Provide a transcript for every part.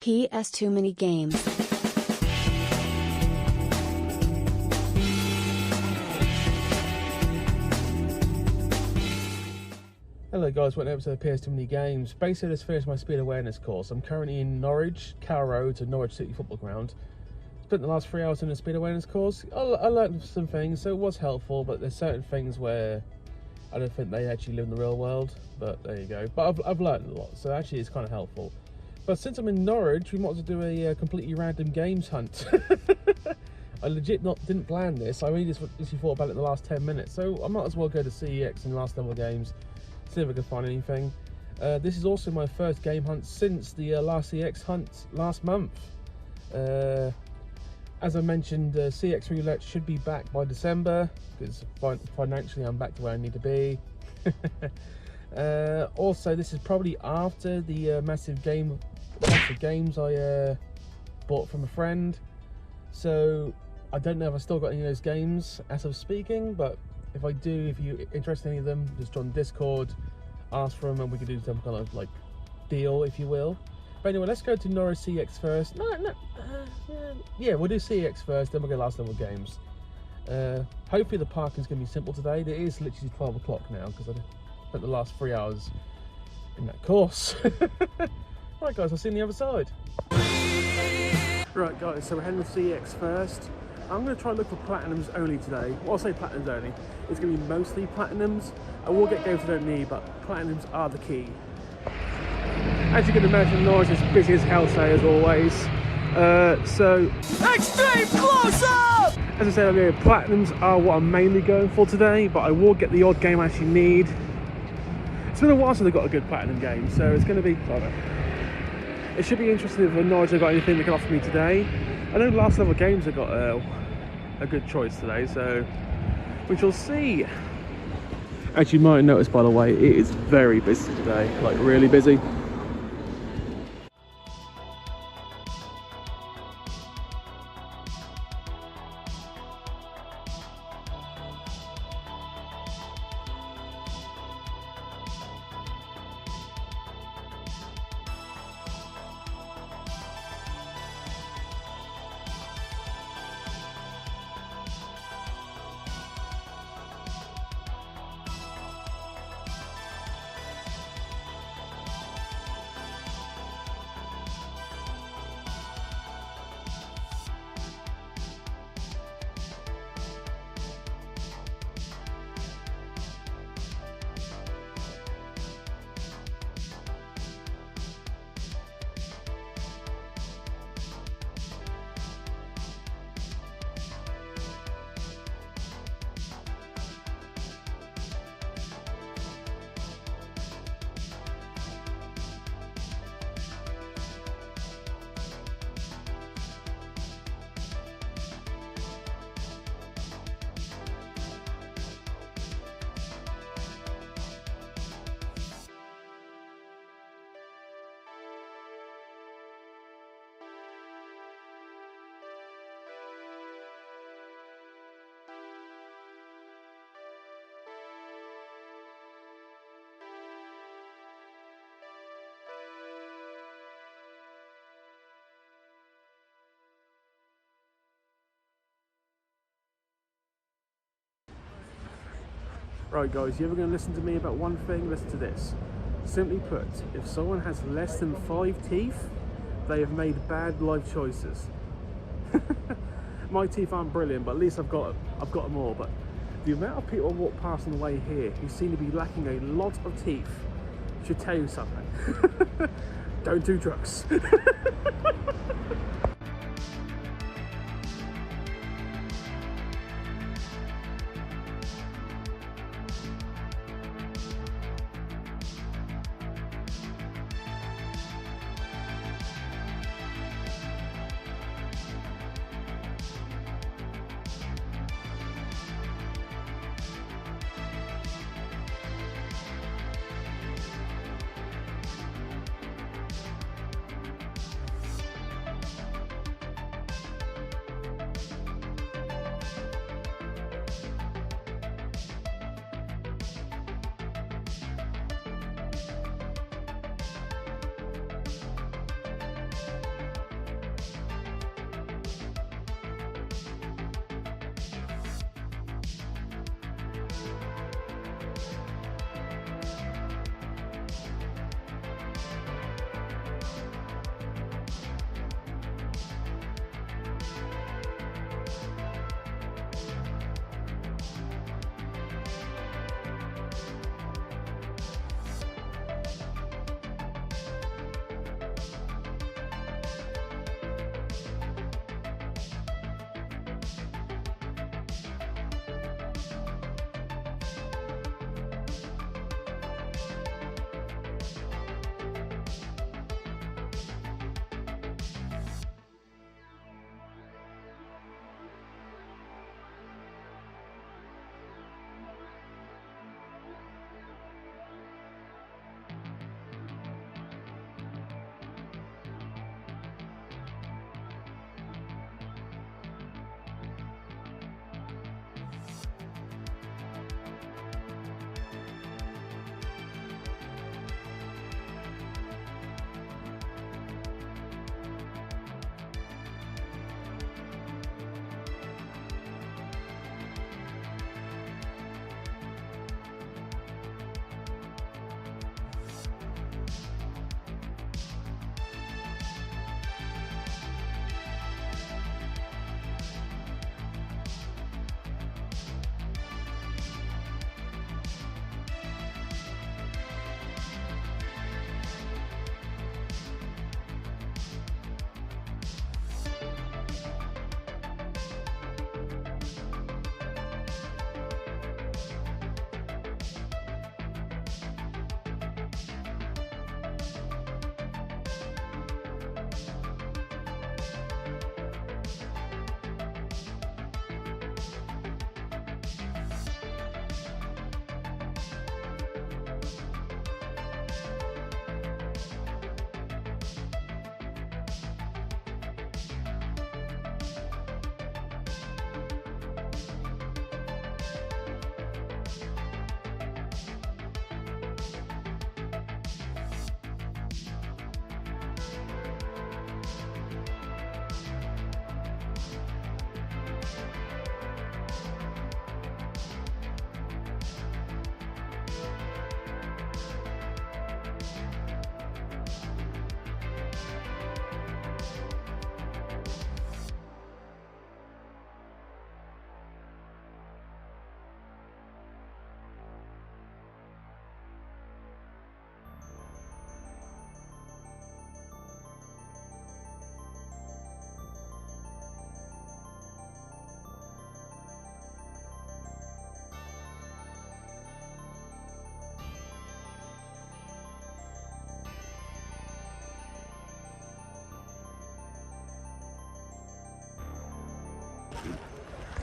PS Too Many Games. Hello guys, welcome to PS Too Many Games. Basically, just finished my speed awareness course. I'm currently in Norwich, Carrow Road to Norwich City Football Ground. Spent the last 3 hours in the speed awareness course. I learned some things, so it was helpful, but there's certain things where I don't think they actually live in the real world, but there you go. But I've learned a lot, so actually it's kind of helpful. But since I'm in Norwich, we might as well do a completely random games hunt. I legit didn't plan this. I really just thought about it in the last 10 minutes, so I might as well go to CEX and last level games. See if I can find anything. This is also my first game hunt since the last CX hunt last month. As I mentioned, CX Roulette should be back by December because financially I'm back to where I need to be. Also, this is probably after the massive games I bought from a friend. So I don't know if I still got any of those games as of speaking, but if I do, if you're interested in any of them, just join Discord, ask for them, and we can do some kind of like deal, if you will. But anyway, let's go to Norwich CX first. Yeah, we'll do CX first, then we'll go last level games. Hopefully the parking's going to be simple today. It is literally 12 o'clock now because I spent the last 3 hours in that course. Right guys, I'll see you on the other side. Right guys, so we're heading to CX first. I'm going to try and look for platinums only today. Well, I'll say platinums only. It's going to be mostly platinums. I will get games I don't need, but platinums are the key. As you can imagine, Norwich is busy as hell today, as always. Extreme close-up! As I said earlier, platinums are what I'm mainly going for today, but I will get the odd game I actually need. It's been a while since I got a good platinum game, so it's going to be... It should be interesting if Norwich have got anything they can offer me today. I know last level games have got a good choice today, so we shall see. As you might notice, by the way, it is very busy today, like really busy. Right guys, you ever going to listen to me about one thing? Listen to this. Simply put, if someone has less than 5 teeth, they have made bad life choices. My teeth aren't brilliant, but at least I've got them all. But the amount of people I walk past on the way here who seem to be lacking a lot of teeth should tell you something. Don't do drugs.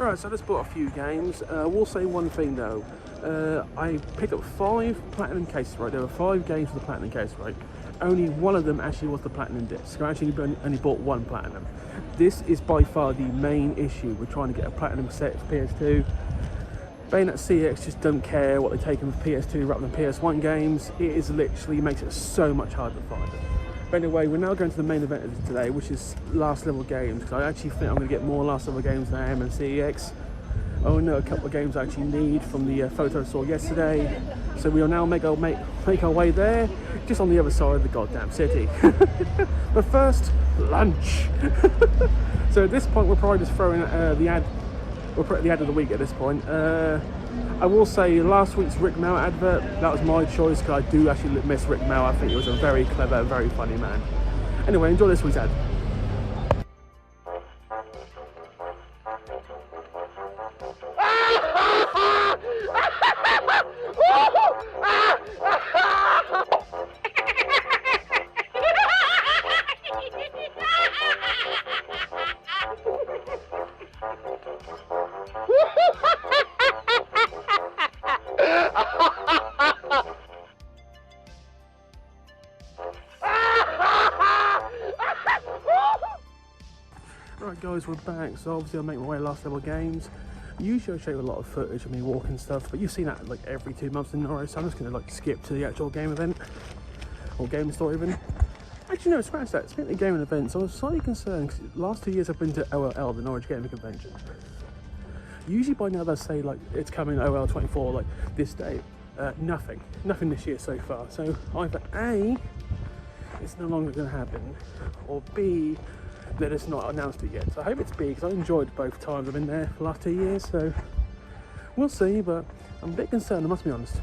Alright, so I just bought a few games. I will say one thing though. I picked up 5 platinum cases, right? There were 5 games with the platinum case, right? Only one of them actually was the platinum disc. I actually only bought 1 platinum. This is by far the main issue with trying to get a platinum set for PS2. Bayonetta CX just don't care what they take with PS2 rather than PS1 games. It is literally makes it so much harder to find them. But anyway, we're now going to the main event of today, which is last level games. Because I actually think I'm going to get more last level games than I am in CEX. I only know a couple of games I actually need from the photo I saw yesterday. So we'll now make our way there, just on the other side of the goddamn city. But first, lunch. So at this point, we're probably just throwing the ad. We'll put the ad of the week at this point. I will say last week's Rick Mel advert, that was my choice because I do actually miss Rick Mel. I think he was a very clever, very funny man. Anyway, enjoy this week's ad. Right guys, we're back. So obviously I'll make my way to last level games. Usually I show you a lot of footage of me walking stuff, but you've seen that like every 2 months in Norwich, so I'm just going to like skip to the actual game event, or game store even. Actually no, scratch that, speaking of gaming events, I was slightly concerned because last 2 years I've been to OLL, the Norwich Gaming Convention. Usually by now they'll say like it's coming OL 24 like this day. Nothing this year so far, so either A, it's no longer going to happen, or B, that it's not announced it yet. So I hope it's B, because I enjoyed both times I've been there for the last 2 years, so we'll see, but I'm a bit concerned, I must be honest.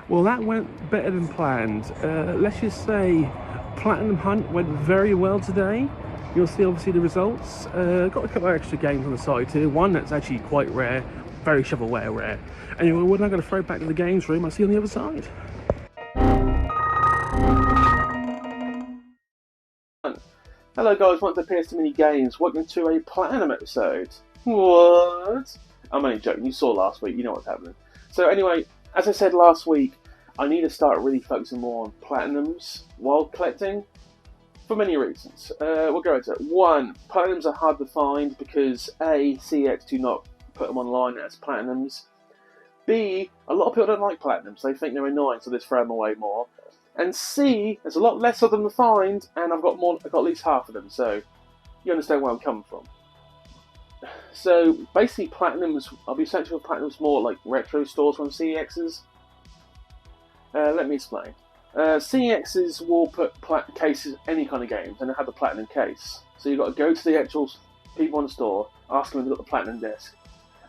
Well, that went better than planned. Let's just say Platinum Hunt went very well today. You'll see obviously the results. Got a couple of extra games on the side too. One that's actually quite rare, very shovelware rare. Anyway, we're now going to throw it back to the games room. I'll see you on the other side. Hello guys, welcome to PS2 Mini Games. Welcome to a Platinum episode. What? I'm only joking, you saw last week, you know what's happening. So anyway, as I said last week, I need to start really focusing more on Platinums while collecting, for many reasons. We'll go into it. 1, Platinums are hard to find because A, CX do not put them online as Platinums. B, a lot of people don't like Platinums, they think they're annoying, so they throw them away more. And C, there's a lot less of them to find, and I've got at least half of them, so you understand where I'm coming from. So basically Platinums, I'll be searching for Platinums more like retro stores from CEXs. Let me explain. CEXs will put cases, any kind of games, and they have a Platinum case. So you've got to go to the actual people in the store, ask them if they've got the Platinum disc.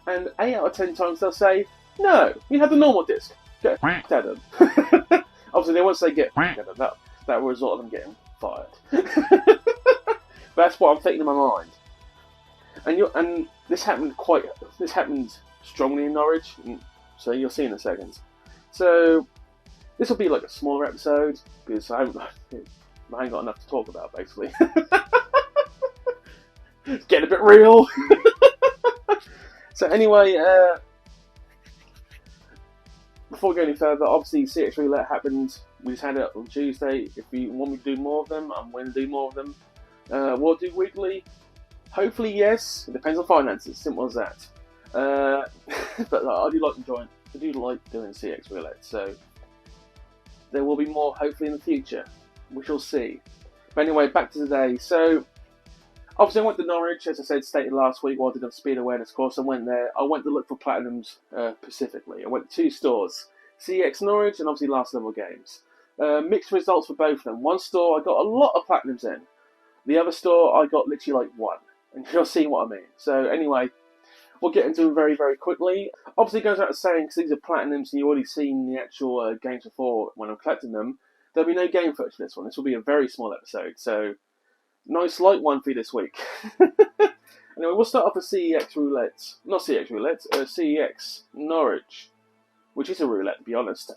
And 8 out of 10 times they'll say, no, we have the normal disc. Get at them. Obviously, they won't say get at them. That will result in them getting fired. But that's what I'm thinking in my mind. And this happened strongly in Norwich, so you'll see in a second. So this will be like a smaller episode because I ain't got enough to talk about, basically. It's getting a bit real. So anyway, before we go any further, obviously CX Roulette happened. We just had it on Tuesday. If you want me to do more of them, I'm going to do more of them. We'll do weekly. Hopefully, yes. It depends on finances. Simple as that. But I do like doing CX Roulette. So there will be more hopefully in the future. We shall see. But anyway, back to today. So obviously I went to Norwich, as I said, stated last week, while I did a speed awareness course. I went there. I went to look for platinums specifically. I went to 2 stores, CX Norwich and obviously Last Level Games. Mixed results for both of them. One store I got a lot of platinums in. The other store I got literally like 1. And you'll see what I mean. So anyway, we'll get into them very, very quickly. Obviously it goes without saying, because these are platinums and you've already seen the actual games before when I'm collecting them, there'll be no game footage for this one. This will be a very small episode. So nice light one for you this week. Anyway, we'll start off with CEX Roulette. Not CEX Roulette, CEX Norwich, which is a roulette, to be honest.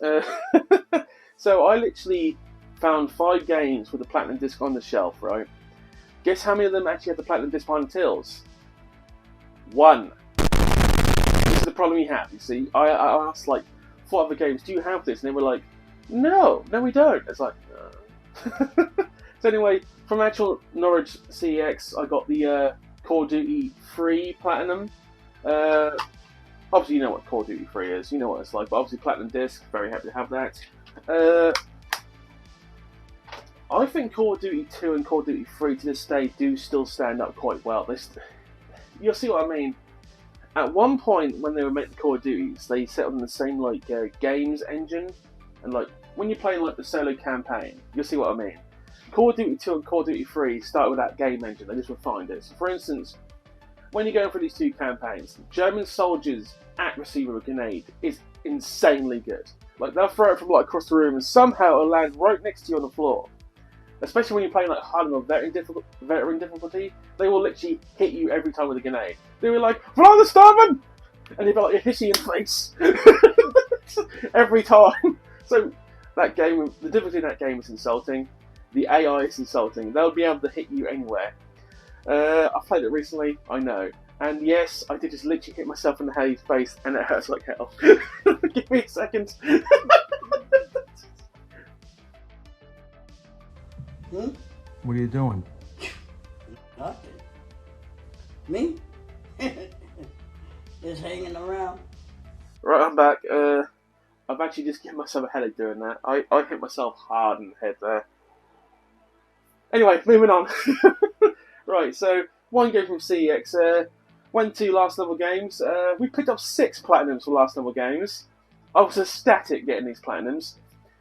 So I literally found 5 games with the platinum disc on the shelf, right? Guess how many of them actually had the platinum disc behind the tills? 1. This is the problem we have, you see. I asked like 4 other games, do you have this? And they were like, no, we don't. It's like, So anyway, from actual Norwich CEX, I got the Call of Duty 3 Platinum. Obviously, you know what Call of Duty 3 is. You know what it's like. But obviously, Platinum Disc. Very happy to have that. I think Call of Duty 2 and Call of Duty 3 to this day do still stand up quite well. You'll see what I mean. At one point, when they were making Call of Duties, they set on the same like games engine, and like when you're playing like the solo campaign, you'll see what I mean. Call of Duty 2 and Call of Duty 3 start with that game engine. They just refined it. So for instance, when you're going through these 2 campaigns, German soldiers' accuracy with a grenade is insanely good. Like they'll throw it from like across the room, and somehow it'll land right next to you on the floor. Especially when you're playing like hard or veteran difficulty, they will literally hit you every time with a grenade. They were like, "Fly the starboard!" and they'll be like, "You're hitting your face every time." So that game, the difficulty in that game is insulting. The AI is insulting. They'll be able to hit you anywhere. I played it recently, I know. And yes, I did just literally hit myself in the face, and it hurts like hell. Give me a second. What are you doing? Nothing. Me? Just hanging around. Right, I'm back. I've actually just given myself a headache doing that. I hit myself hard in the head there. Anyway, moving on. Right, so 1 game from CEX. Went to Last Level Games. We picked up 6 platinums for Last Level Games. I was ecstatic getting these platinums.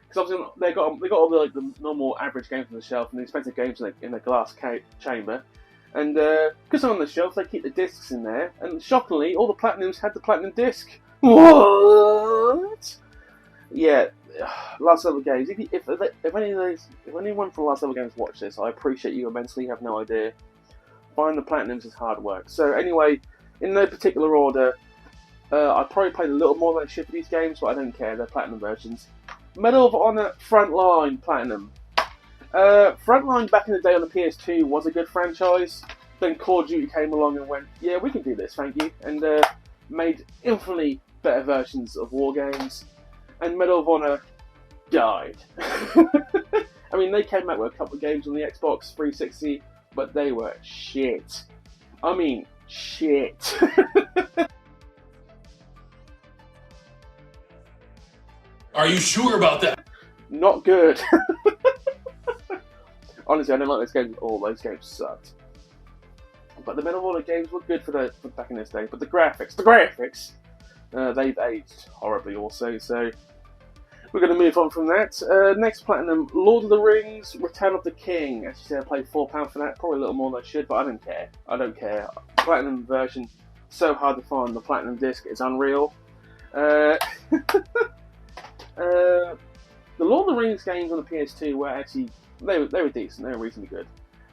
Because obviously they got all the normal average games on the shelf and the expensive games in a glass chamber. And because they're on the shelf, they keep the discs in there. And shockingly, all the platinums had the platinum disc. What? Yeah, Last Level Games. If anyone from Last Level Games watch this, I appreciate you immensely. You have no idea. Buying the platinums is hard work. So anyway, in no particular order, I probably played a little more than I should for these games, but I don't care. They're platinum versions. Medal of Honor Frontline Platinum. Frontline back in the day on the PS2 was a good franchise. Then Call of Duty came along and went, yeah, we can do this, thank you. And made infinitely better versions of war games. And Medal of Honor died. I mean, they came out with a couple of games on the Xbox 360, but they were shit. I mean, shit. Are you sure about that? Not good. Honestly, I don't like those games at all. Those games sucked. But the Medal of Honor games were good for back in this day. But the graphics, they've aged horribly also. So we're going to move on from that. Next platinum, Lord of the Rings, Return of the King. As you say, I paid £4 for that. Probably a little more than I should, but I don't care. I don't care. Platinum version, so hard to find. The platinum disc is unreal. The Lord of the Rings games on the PS2 were actually, they were decent, they were reasonably good.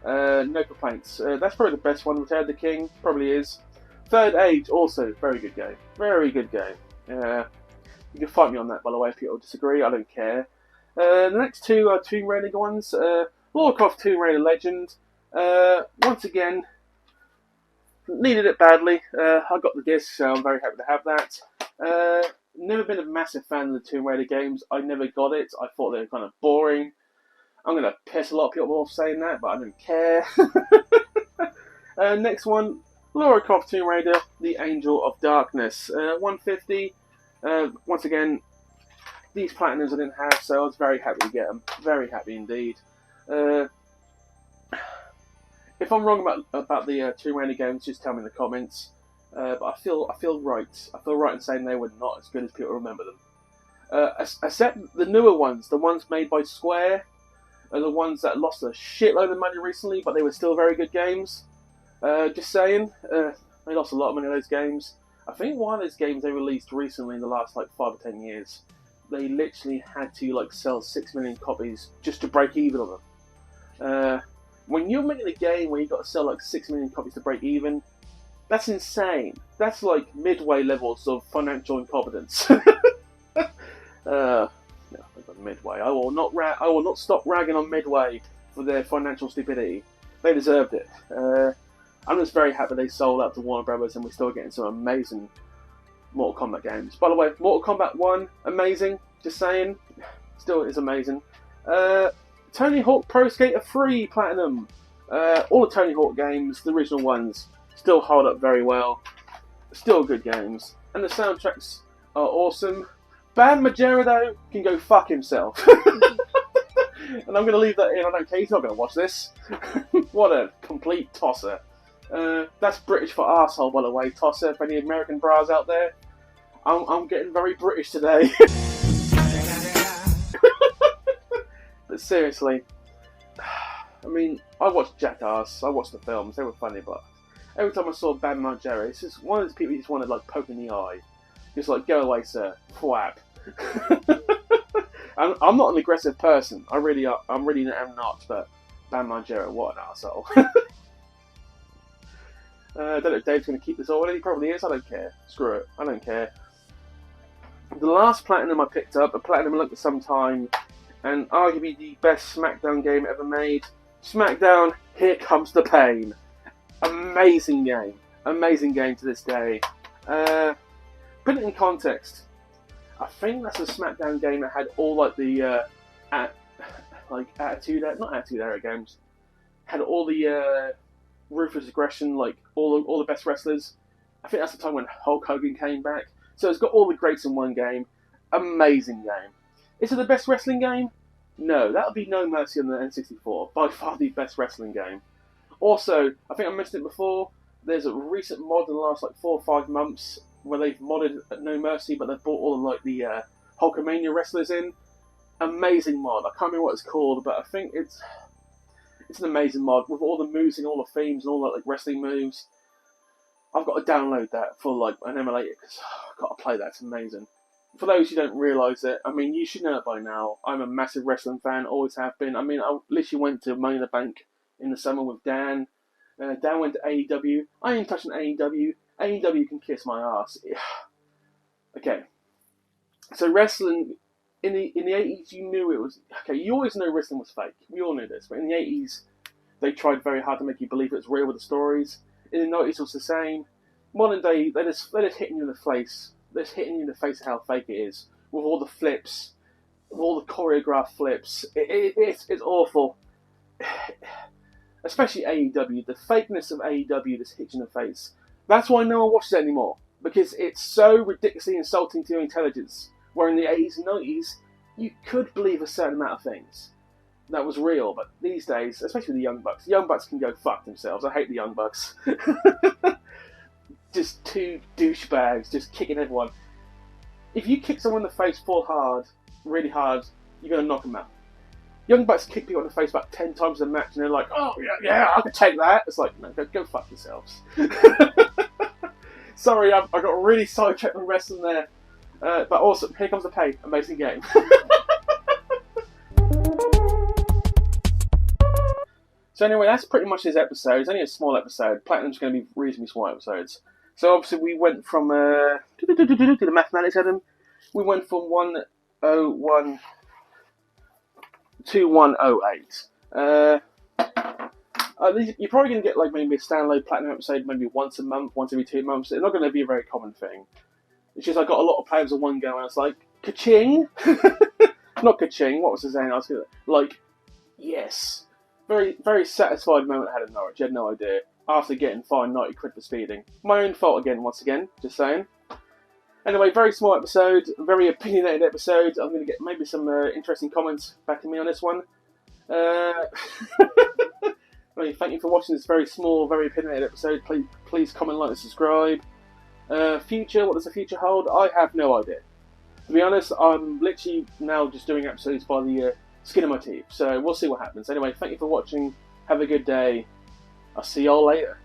No complaints. That's probably the best one. Return of the King probably is. Third Age, also very good game. Very good game. You can fight me on that, by the way, if people disagree. I don't care. The next 2 are Tomb Raider ones. Lara Croft Tomb Raider Legend. Once again, needed it badly. I got the disc, so I'm very happy to have that. never been a massive fan of the Tomb Raider games. I never got it. I thought they were kind of boring. I'm going to piss a lot of people off saying that, but I don't care. Next one, Lara Croft Tomb Raider, The Angel of Darkness. 150. Once again, these Platinums I didn't have, so I was very happy to get them. Very happy indeed. If I'm wrong about the Tomb Raider games, just tell me in the comments. But I feel right. I feel right in saying they were not as good as people remember them. Except the newer ones, the ones made by Square, are the ones that lost a shitload of money recently, but they were still very good games. Just saying, they lost a lot of money on those games. I think one of those games they released recently in the last like 5 or 10 years, they literally had to like sell 6 million copies just to break even on them. When you're making a game where you've got to sell like 6 million copies to break even, that's insane. That's like Midway levels of financial incompetence. Midway. I will not stop ragging on Midway for their financial stupidity. They deserved it. I'm just very happy they sold out to Warner Brothers and we're still getting some amazing Mortal Kombat games. By the way, Mortal Kombat 1, amazing. Just saying, still is amazing. Tony Hawk Pro Skater 3 Platinum. All the Tony Hawk games, the original ones, still hold up very well. Still good games. And the soundtracks are awesome. Bam Margera, though, can go fuck himself. And I'm going to leave that in. I don't care. He's not going to watch this. What a complete tosser. That's British for arsehole, by the way. Tosser, for any American bras out there. I'm getting very British today. But seriously, I mean, I watched Jackass. I watched the films. They were funny, but every time I saw Bam Margera, it's just one of those people you just want to like poke in the eye. Just like, go away, sir. Thwap. I'm not an aggressive person. I really am not. But Bam Margera, what an arsehole. I don't know if Dave's going to keep this order. He probably is. I don't care. Screw it. I don't care. The last Platinum I picked up, a Platinum I looked at some time, and arguably the best SmackDown game ever made. SmackDown, Here Comes the Pain. Amazing game. Amazing game to this day. Put it in context. I think that's a SmackDown game that had all like the Attitude Era games. Had all the ruthless aggression, like all the best wrestlers. I think that's the time when Hulk Hogan came back. So it's got all the greats in one game. Amazing game. Is it the best wrestling game? No, that would be No Mercy on the N64. By far the best wrestling game. Also, I think I mentioned it before, there's a recent mod in the last like 4 or 5 months where they've modded No Mercy, but they've brought all of like the Hulkamania wrestlers in. Amazing mod. I can't remember what it's called, but I think it's an amazing mod with all the moves and all the themes and all the like wrestling moves. I've got to download that for like an emulator because I've got to play that. It's amazing. For those who don't realise it, I mean, you should know it by now. I'm a massive wrestling fan, always have been. I mean, I literally went to Money in the Bank in the summer with Dan. Dan went to AEW. I ain't touching AEW. AEW can kiss my ass. Okay. So wrestling, in the 80s, you knew it was... Okay, you always know wrestling was fake. We all knew this. But in the 80s, they tried very hard to make you believe it was real with the stories. In the 90s, it was the same. Modern day, they're just hitting you in the face. They're just hitting you in the face of how fake it is. With all the flips. With all the choreographed flips. It's awful. Especially AEW. The fakeness of AEW just hits you in the face. That's why no one watches it anymore. Because it's so ridiculously insulting to your intelligence. Where in the 80s and 90s, you could believe a certain amount of things. That was real, but these days, especially the Young Bucks can go fuck themselves. I hate the Young Bucks. Just two douchebags, just kicking everyone. If you kick someone in the face full hard, really hard, you're going to knock them out. Young Bucks kick people in the face about 10 times a match, and they're like, oh, yeah, I can take that. It's like, no, go fuck yourselves. Sorry, I got really sidetracked on wrestling there. But awesome, Here Comes the Pain. Amazing game. So anyway, that's pretty much this episode. It's only a small episode. Platinum's going to be reasonably small episodes. So obviously we went from... do the mathematics, Adam. We went from 101 to 108. You're probably going to get like maybe a standalone Platinum episode maybe once a month, once every 2 months. It's not going to be a very common thing. It's just I got a lot of players in one go, and I was like, ka-ching! Not ka-ching, what was I saying? I was gonna, like, yes. Very, very satisfied moment I had in Norwich, you had no idea. After getting fined 90 quid for speeding. My own fault again, once again, just saying. Anyway, very small episode, very opinionated episode. I'm going to get maybe some interesting comments backing me on this one. Anyway, thank you for watching this very small, very opinionated episode. Please comment, like, and subscribe. Future, what does the future hold? I have no idea. To be honest, I'm literally now just doing episodes by the skin of my teeth. So we'll see what happens. Anyway, thank you for watching. Have a good day. I'll see y'all later.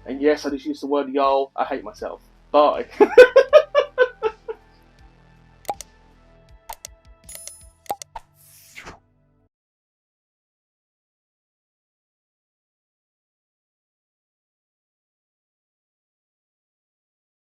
And yes, I just used the word y'all. I hate myself. Bye.